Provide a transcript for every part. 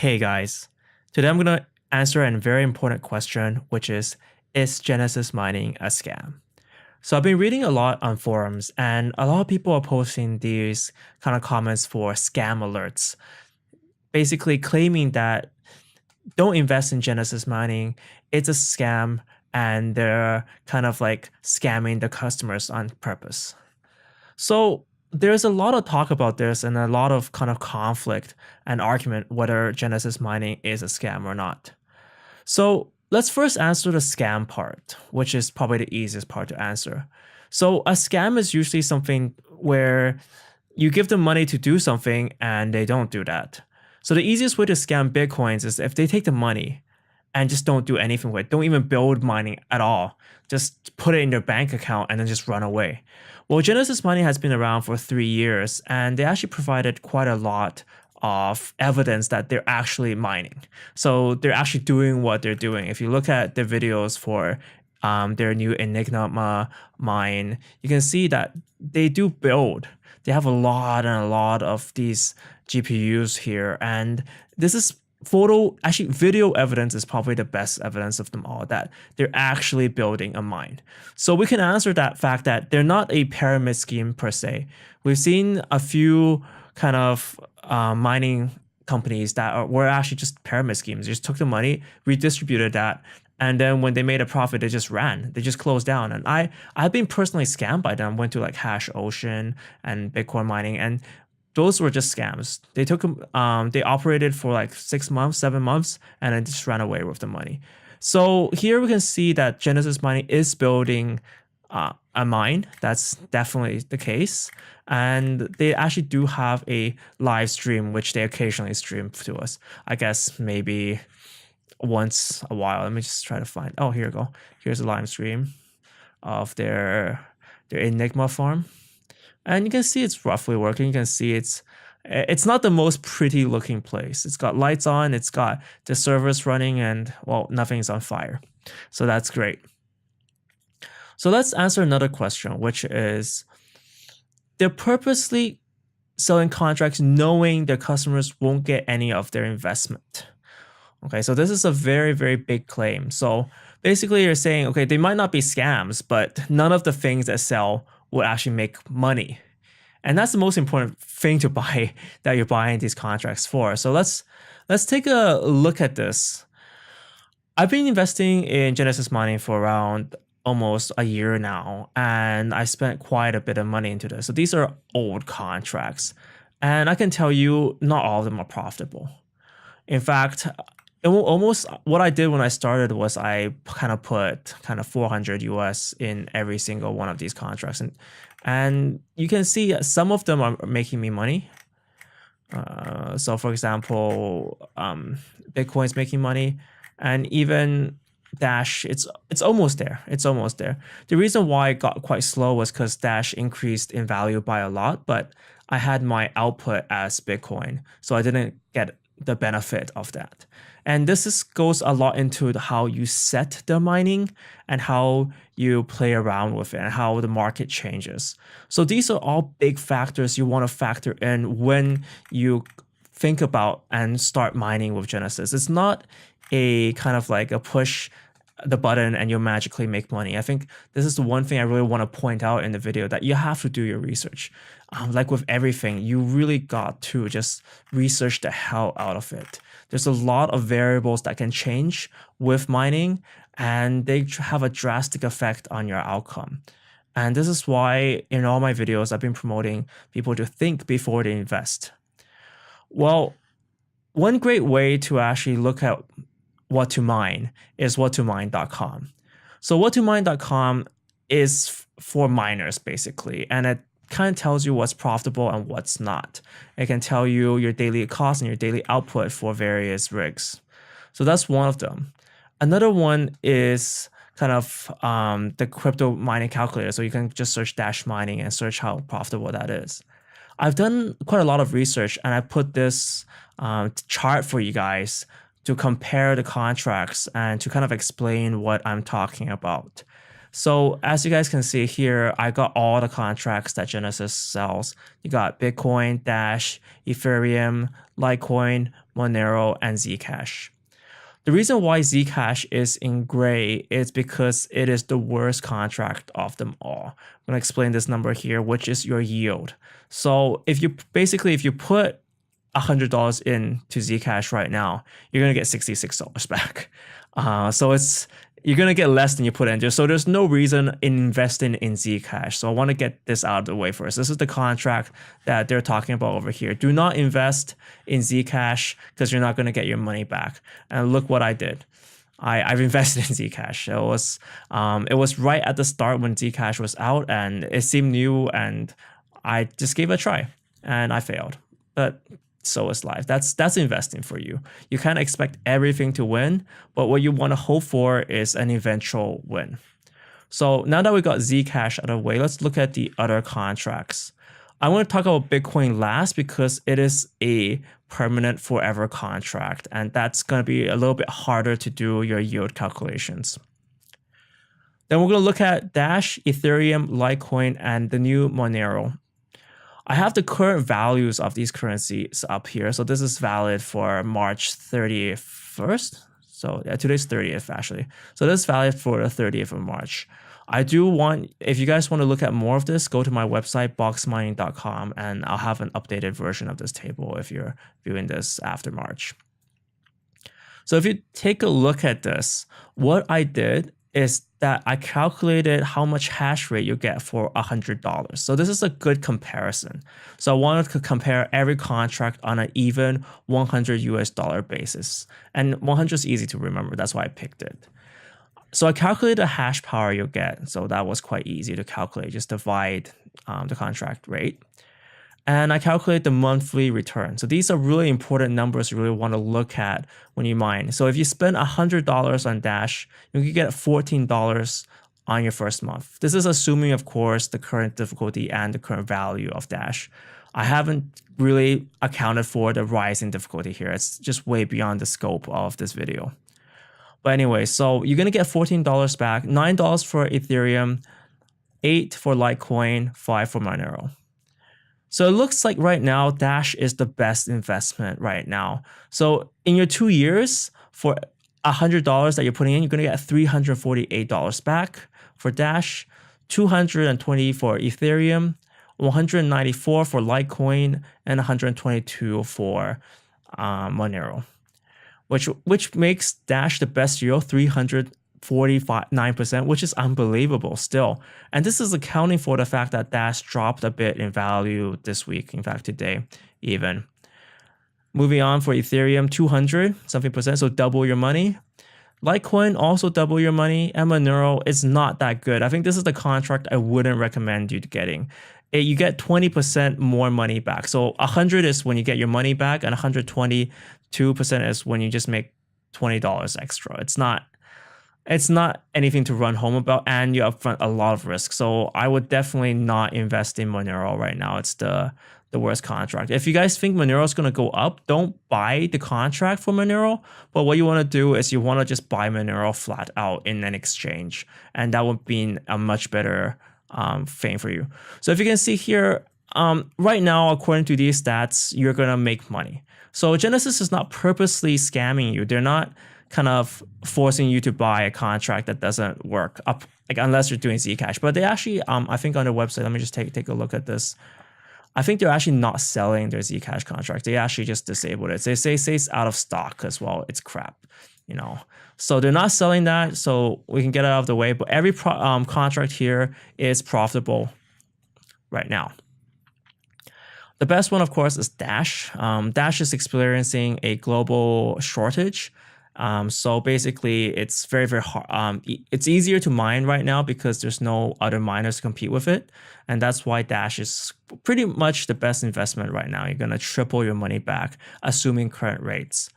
Hey guys, today I'm going to answer a very important question, which is Genesis mining a scam? So I've been reading a lot on forums and a lot of people are posting these kind of comments for scam alerts, basically claiming that don't invest in Genesis mining, it's a scam and they're kind of like scamming the customers on purpose. So there's a lot of talk about this and a lot of kind of conflict and argument whether Genesis mining is a scam or not. So let's first answer the scam part, which is probably the easiest part to answer. So a scam is usually something where you give them money to do something and they don't do that. So the easiest way to scam Bitcoins is if they take the money and just don't do anything with it, don't even build mining at all, just put it in their bank account and then just run away. Well, Genesis mining has been around for 3 years and they actually provided quite a lot of evidence that they're actually mining. So they're actually doing what they're doing. If you look at the videos for their new Enigma mine, you can see that they do build. They have a lot and a lot of these GPUs here. And this is video evidence is probably the best evidence of them all, that they're actually building a mine. So we can answer that fact that they're not a pyramid scheme per se. We've seen a few kind of mining companies that were actually just pyramid schemes. They just took the money, redistributed that, and then when they made a profit, they just ran. They just closed down. And I've been personally scammed by them. Went to like Hash Ocean and Bitcoin mining, and those were just scams. They took they operated for like 6 months, 7 months, and then just ran away with the money. So here we can see that Genesis mining is building a mine. That's definitely the case. And they actually do have a live stream, which they occasionally stream to us. I guess maybe once a while. Let me just try to find. Oh, here we go. Here's a live stream of their Enigma farm. And you can see it's roughly working. You can see it's not the most pretty looking place. It's got lights on, it's got the servers running, and well, nothing's on fire. So that's great. So let's answer another question, which is they're purposely selling contracts knowing their customers won't get any of their investment. Okay, so this is a very, very big claim. So basically you're saying, okay, they might not be scams, but none of the things that sell will actually make money. And that's the most important thing to buy that you're buying these contracts for. So let's take a look at this. I've been investing in Genesis mining for around almost a year now, and I spent quite a bit of money into this. So these are old contracts, and I can tell you not all of them are profitable. In fact, almost what I did when I started was I kind of put 400 US in every single one of these contracts, and you can see some of them are making me money. So for example, Bitcoin's making money, and even Dash, it's almost there. It's almost there. The reason why it got quite slow was because Dash increased in value by a lot, but I had my output as Bitcoin, so I didn't get the benefit of that. And this goes a lot into how you set the mining and how you play around with it and how the market changes. So these are all big factors you want to factor in when you think about and start mining with Genesis. It's not a kind of like a push the button and you'll magically make money. I think this is the one thing I really want to point out in the video, that you have to do your research. Like with everything, you really got to just research the hell out of it. There's a lot of variables that can change with mining, and they have a drastic effect on your outcome. And this is why in all my videos, I've been promoting people to think before they invest. Well, one great way to actually look at what to mine is whattomine.com. So whattomine.com is for miners basically, and it kind of tells you what's profitable and what's not. It can tell you your daily cost and your daily output for various rigs. So that's one of them. Another one is kind of the crypto mining calculator. So you can just search Dash mining and search how profitable that is. I've done quite a lot of research, and I put this chart for you guys to compare the contracts and to kind of explain what I'm talking about. So as you guys can see here, I got all the contracts that Genesis sells. You got Bitcoin, Dash, Ethereum, Litecoin, Monero, and Zcash. The reason why Zcash is in gray is because it is the worst contract of them all. I'm going to explain this number here, which is your yield. So if you put $100 into Zcash right now, you're going to get $66 back. You're going to get less than you put into. So there's no reason in investing in Zcash. So I want to get this out of the way first. This is the contract that they're talking about over here. Do not invest in Zcash because you're not going to get your money back. And look what I did. I've invested in Zcash. It was right at the start when Zcash was out and it seemed new and I just gave it a try and I failed. But so is life. That's investing for you. You can't expect everything to win, but what you want to hope for is an eventual win. So now that we got Zcash out of the way, let's look at the other contracts. I want to talk about Bitcoin last because it is a permanent forever contract, and that's going to be a little bit harder to do your yield calculations. Then we're going to look at Dash, Ethereum, Litecoin, and the new Monero. I have the current values of these currencies up here. So this is valid for March 31st. So yeah, today's 30th actually. So this is valid for the 30th of March. If you guys want to look at more of this, go to my website, boxmining.com, and I'll have an updated version of this table if you're viewing this after March. So if you take a look at this, what I did is that I calculated how much hash rate you get for $100. So this is a good comparison. So I wanted to compare every contract on an even $100 basis. And 100 is easy to remember. That's why I picked it. So I calculated the hash power you'll get. So that was quite easy to calculate. Just divide the contract rate. And I calculate the monthly return. So these are really important numbers you really want to look at when you mine. So if you spend $100 on Dash, you can get $14 on your first month. This is assuming, of course, the current difficulty and the current value of Dash. I haven't really accounted for the rise in difficulty here. It's just way beyond the scope of this video. But anyway, so you're going to get $14 back, $9 for Ethereum, $8 for Litecoin, $5 for Monero. So it looks like right now, Dash is the best investment right now. So in your 2 years, for $100 that you're putting in, you're going to get $348 back for Dash, $220 for Ethereum, $194 for Litecoin, and $122 for Monero, which makes Dash the best yield, 349%, which is unbelievable still. And this is accounting for the fact that Dash dropped a bit in value this week, in fact today even. Moving on for Ethereum, 200 something percent, so double your money. Litecoin also double your money, and Monero is not that good. I think this is the contract I wouldn't recommend you getting. You get 20% more money back. So 100 is when you get your money back, and 122% is when you just make $20 extra. It's not anything to run home about, and you upfront a lot of risk. So I would definitely not invest in Monero right now. It's the worst contract. If you guys think Monero is going to go up, don't buy the contract for Monero. But what you want to do is you want to just buy Monero flat out in an exchange. And that would be a much better thing for you. So if you can see here, right now, according to these stats, you're going to make money. So Genesis is not purposely scamming you. They're not kind of forcing you to buy a contract that doesn't work up, like unless you're doing Zcash. But they actually, I think on their website, let me just take a look at this. I think they're actually not selling their Zcash contract. They actually just disabled it. They say it's out of stock because, well, it's crap, you know. So they're not selling that, so we can get it out of the way. But every contract here is profitable right now. The best one, of course, is Dash. Dash is experiencing a global shortage. So basically, it's very, very hard. It's easier to mine right now because there's no other miners to compete with it. And that's why Dash is pretty much the best investment right now. You're going to triple your money back, assuming current rates.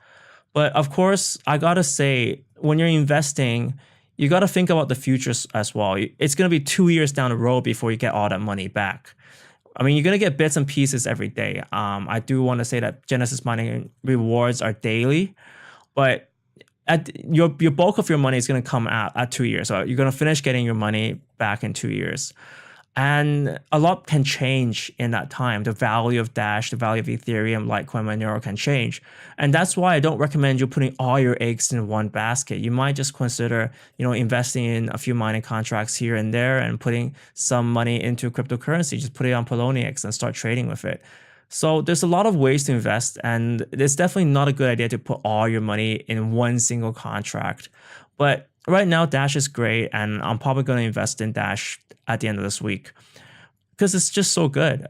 But of course, I got to say, when you're investing, you got to think about the futures as well. It's going to be 2 years down the road before you get all that money back. I mean, you're going to get bits and pieces every day. I do want to say that Genesis mining rewards are daily, but your bulk of your money is going to come out at 2 years. So you're going to finish getting your money back in 2 years. And a lot can change in that time. The value of Dash, the value of Ethereum, Litecoin, Monero can change. And that's why I don't recommend you putting all your eggs in one basket. You might just consider, investing in a few mining contracts here and there and putting some money into cryptocurrency. Just put it on Poloniex and start trading with it. So there's a lot of ways to invest, and it's definitely not a good idea to put all your money in one single contract. But right now, Dash is great, and I'm probably going to invest in Dash at the end of this week because it's just so good.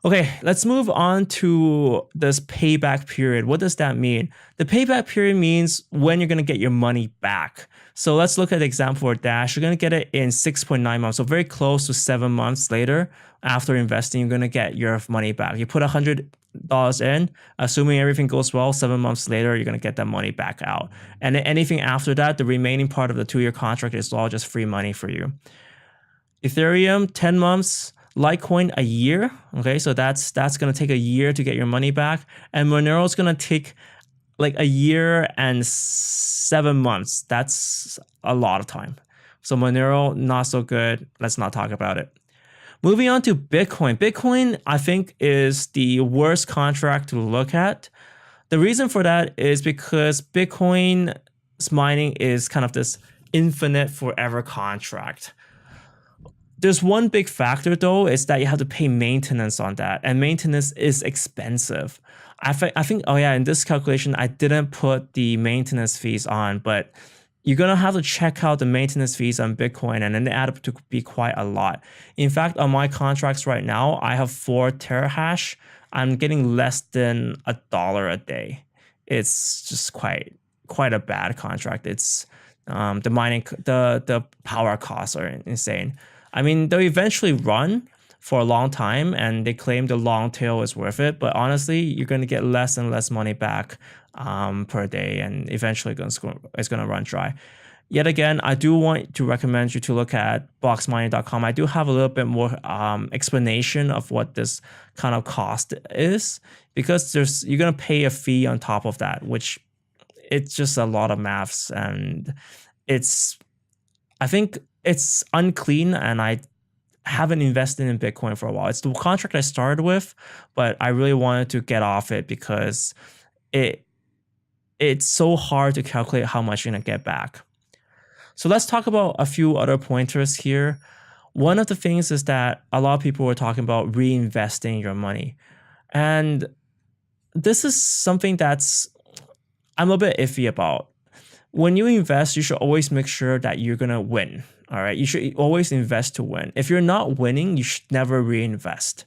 Okay, let's move on to this payback period. What does that mean? The payback period means when you're going to get your money back. So let's look at the example for Dash. You're going to get it in 6.9 months, so very close to 7 months later. After investing, you're going to get your money back. You put $100 in, assuming everything goes well, 7 months later, you're going to get that money back out. And anything after that, the remaining part of the 2-year contract is all just free money for you. Ethereum, 10 months. Litecoin, a year. Okay, so that's going to take a year to get your money back. And Monero is going to take like a year and 7 months. That's a lot of time. So Monero, not so good. Let's not talk about it. Moving on to Bitcoin. Bitcoin, I think, is the worst contract to look at. The reason for that is because Bitcoin's mining is kind of this infinite forever contract. There's one big factor, though, is that you have to pay maintenance on that, and maintenance is expensive. I think, oh yeah, in this calculation, I didn't put the maintenance fees on, but you're going to have to check out the maintenance fees on Bitcoin, and then they add up to be quite a lot. In fact, on my contracts right now, I have 4 terahash. I'm getting less than $1 a day. It's just quite a bad contract. It's the mining, the power costs are insane. I mean, they'll eventually run for a long time, and they claim the long tail is worth it. But honestly, you're going to get less and less money back per day, and eventually it's going to run dry. Yet again, I do want to recommend you to look at boxmining.com. I do have a little bit more explanation of what this kind of cost is, because you're going to pay a fee on top of that, which it's just a lot of maths, and I think it's unclean, and I haven't invested in Bitcoin for a while. It's the contract I started with, but I really wanted to get off it because it's so hard to calculate how much you're going to get back. So let's talk about a few other pointers here. One of the things is that a lot of people were talking about reinvesting your money. And this is something I'm a bit iffy about. When you invest, you should always make sure that you're going to win. All right. You should always invest to win. If you're not winning, you should never reinvest.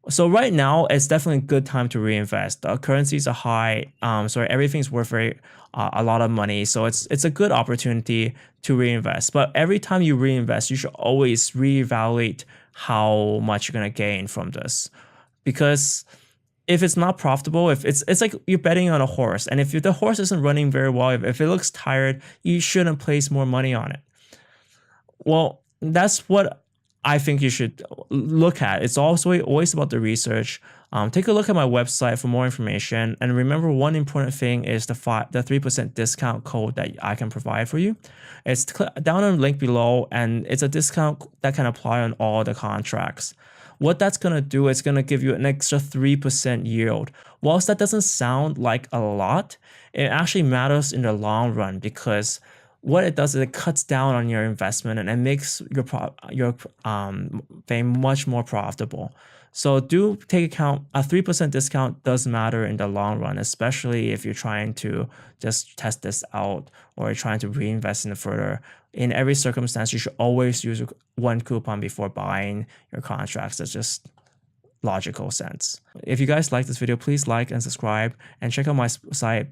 So right now, it's definitely a good time to reinvest. Currencies are high. So everything's worth a lot of money. So it's a good opportunity to reinvest. But every time you reinvest, you should always reevaluate how much you're going to gain from this. Because if it's not profitable, if it's like you're betting on a horse, and if the horse isn't running very well, if it looks tired, you shouldn't place more money on it. Well, that's what I think you should look at. It's also always about the research. Take a look at my website for more information. And remember, one important thing is the 3% discount code that I can provide for you. It's down on the link below, and it's a discount that can apply on all the contracts. What that's going to do is going to give you an extra 3% yield. Whilst that doesn't sound like a lot, it actually matters in the long run, because what it does is it cuts down on your investment and it makes your thing much more profitable. So do take account, a 3% discount does matter in the long run, especially if you're trying to just test this out or you're trying to reinvest in it further. In every circumstance, you should always use one coupon before buying your contracts. That's just logical sense. If you guys like this video, please like and subscribe, and check out my site,